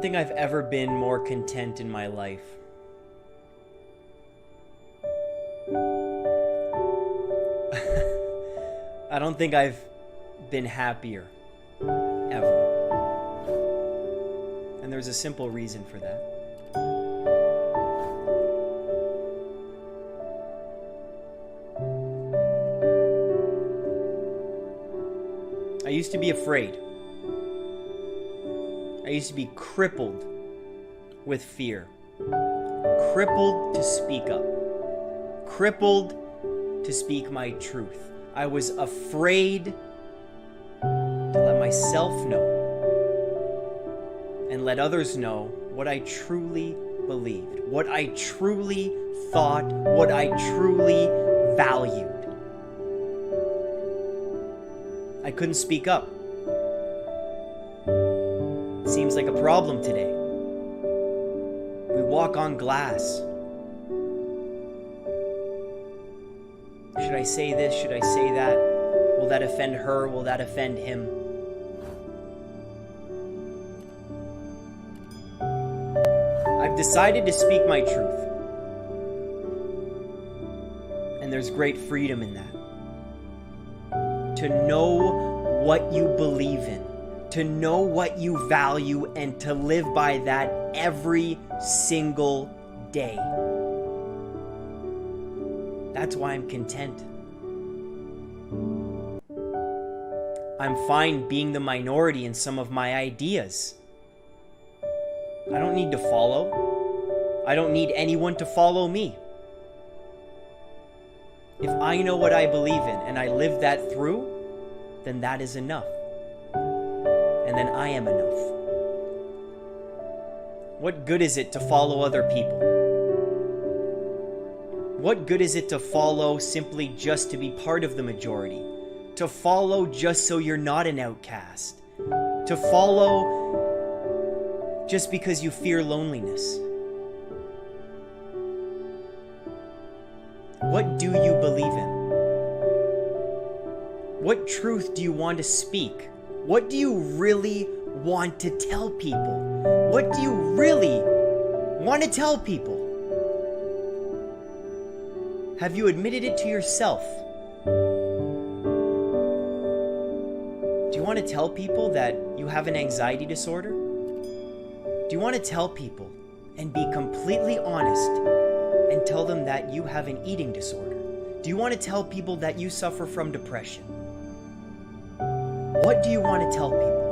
think I've ever been more content in my life. I don't think I've been happier, ever. And there's a simple reason for that. I used to be afraid. I used to be crippled with fear. Crippled to speak up. Crippled to speak my truth. I was afraid to let myself know and let others know what I truly believed, what I truly thought, what I truly valued. I couldn't speak up. It seems like a problem today. We walk on glass. Should I say this? Should I say that? Will that offend her? Will that offend him? I've decided to speak my truth. And there's great freedom in that. To know what you believe in. To know what you value and to live by that every single day. That's why I'm content. I'm fine being the minority in some of my ideas. I don't need to follow. I don't need anyone to follow me. If I know what I believe in and I live that through, then that is enough. And then I am enough. What good is it to follow other people? What good is it to follow simply just to be part of the majority? To follow just so you're not an outcast? To follow just because you fear loneliness? What do you believe in? What truth do you want to speak? What do you really want to tell people? What do you really want to tell people? Have you admitted it to yourself? Do you want to tell people that you have an anxiety disorder? Do you want to tell people and be completely honest and tell them that you have an eating disorder? Do you want to tell people that you suffer from depression? What do you want to tell people?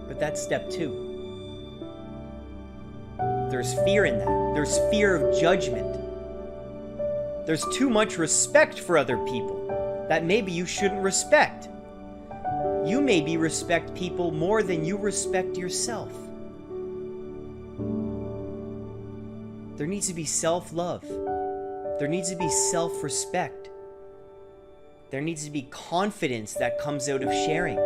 But that's step 2. There's fear in that. There's fear of judgment. There's too much respect for other people that maybe you shouldn't respect. You maybe respect people more than you respect yourself. There needs to be self-love. There needs to be self-respect. There needs to be confidence that comes out of sharing.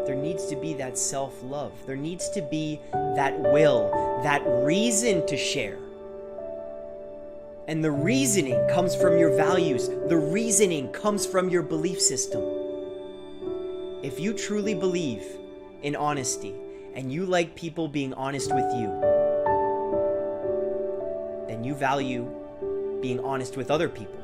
There needs to be that self-love. There needs to be that will, that reason to share. And the reasoning comes from your values. The reasoning comes from your belief system. If you truly believe in honesty and you like people being honest with you, then you value being honest with other people.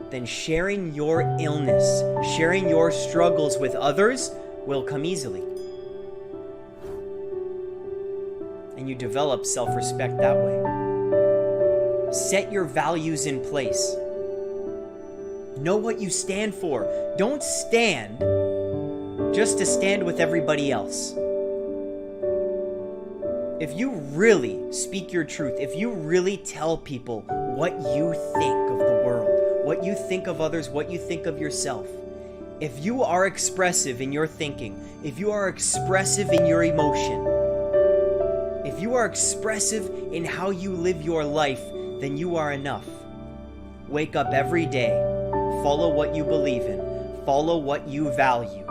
Then sharing your illness, sharing your struggles with others will come easily. And you develop self-respect that way. Set your values in place. Know what you stand for. Don't stand just to stand with everybody else. If you really speak your truth, if you really tell people what you think of the world, what you think of others, what you think of yourself, if you are expressive in your thinking, if you are expressive in your emotion, if you are expressive in how you live your life, then you are enough. Wake up every day, follow what you believe in, follow what you value.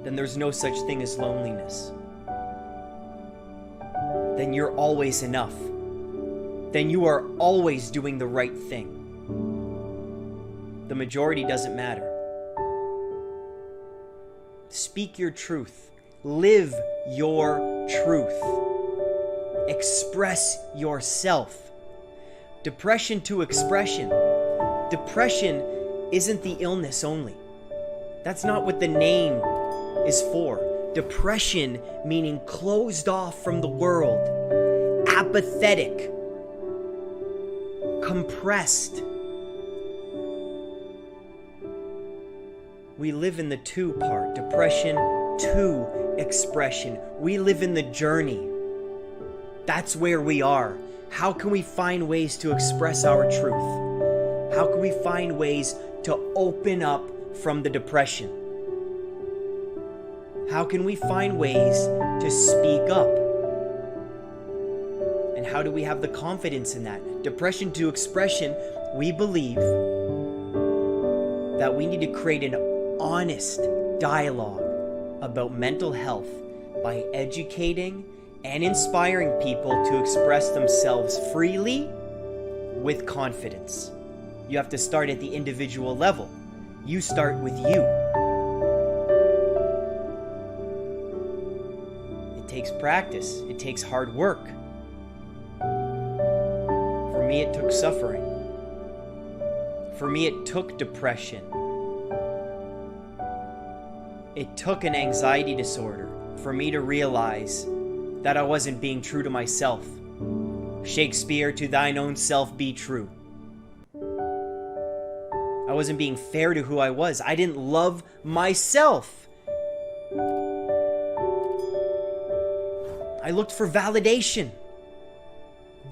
Then there's no such thing as loneliness. Then you're always enough. then you are always doing the right thing. The majority doesn't matter. Speak your truth. Live your truth. Express yourself. Depression to expression. Depression isn't the illness only. That's not what the name is for. Depression meaning closed off from the world, apathetic, compressed. We live in the to part, depression to expression. We live in the journey. That's where we are. How can we find ways to express our truth? How can we find ways to open up from the depression? How can we find ways to speak up? And how do we have the confidence in that? Depression to expression, we believe that we need to create an honest dialogue about mental health by educating and inspiring people to express themselves freely with confidence. You have to start at the individual level. You start with you. It takes practice. It takes hard work. For me, it took suffering. For me, it took depression. It took an anxiety disorder for me to realize that I wasn't being true to myself. Shakespeare, to thine own self be true. I wasn't being fair to who I was. I didn't love myself. I looked for validation.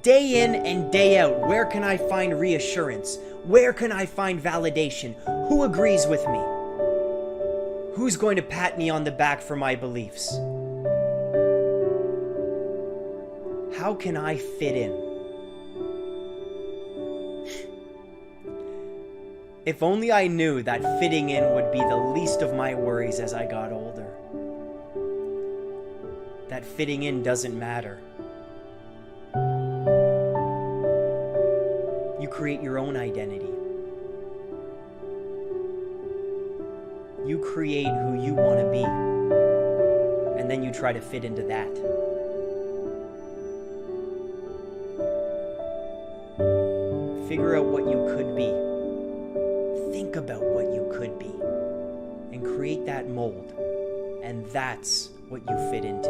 Day in and day out, where can I find reassurance? Where can I find validation? Who agrees with me? Who's going to pat me on the back for my beliefs? How can I fit in? If only I knew that fitting in would be the least of my worries as I got older. That fitting in doesn't matter. You create your own identity. You create who you want to be, and then you try to fit into that. Figure out what you could be. Think about what you could be, and create that mold, and that's what you fit into.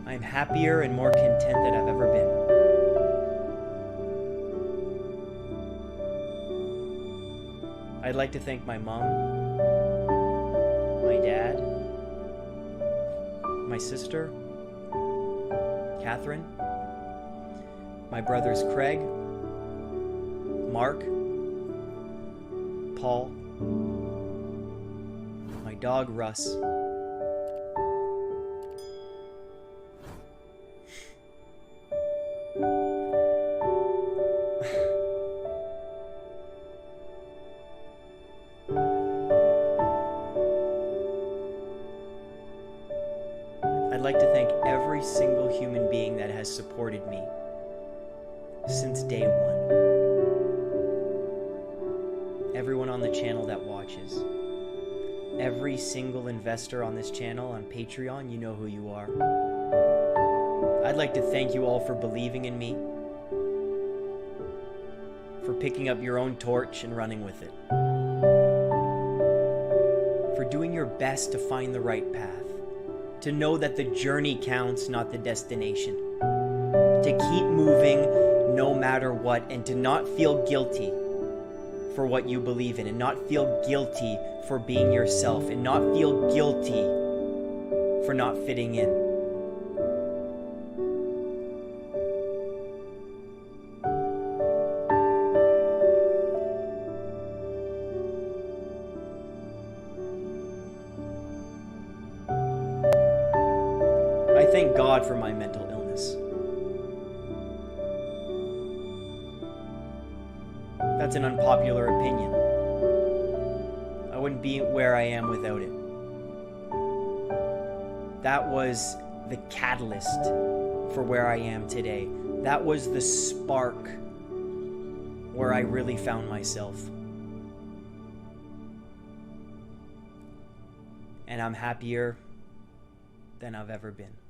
I'm happier and more content than I've ever been. I'd like to thank my mom, my dad, my sister, Catherine, my brothers Craig, Mark, Paul, my dog Russ, I'd like to thank every single human being that has supported me since day one. Everyone on the channel that watches. Every single investor on this channel on Patreon, you know who you are. I'd like to thank you all for believing in me, for picking up your own torch and running with it, for doing your best to find the right path, to know that the journey counts, not the destination, to keep moving no matter what, and to not feel guilty for what you believe in, and not feel guilty for being yourself, and not feel guilty for not fitting in. I thank God for my mental illness. That's an unpopular opinion. I wouldn't be where I am without it. That was the catalyst for where I am today. That was the spark where I really found myself. And I'm happier than I've ever been.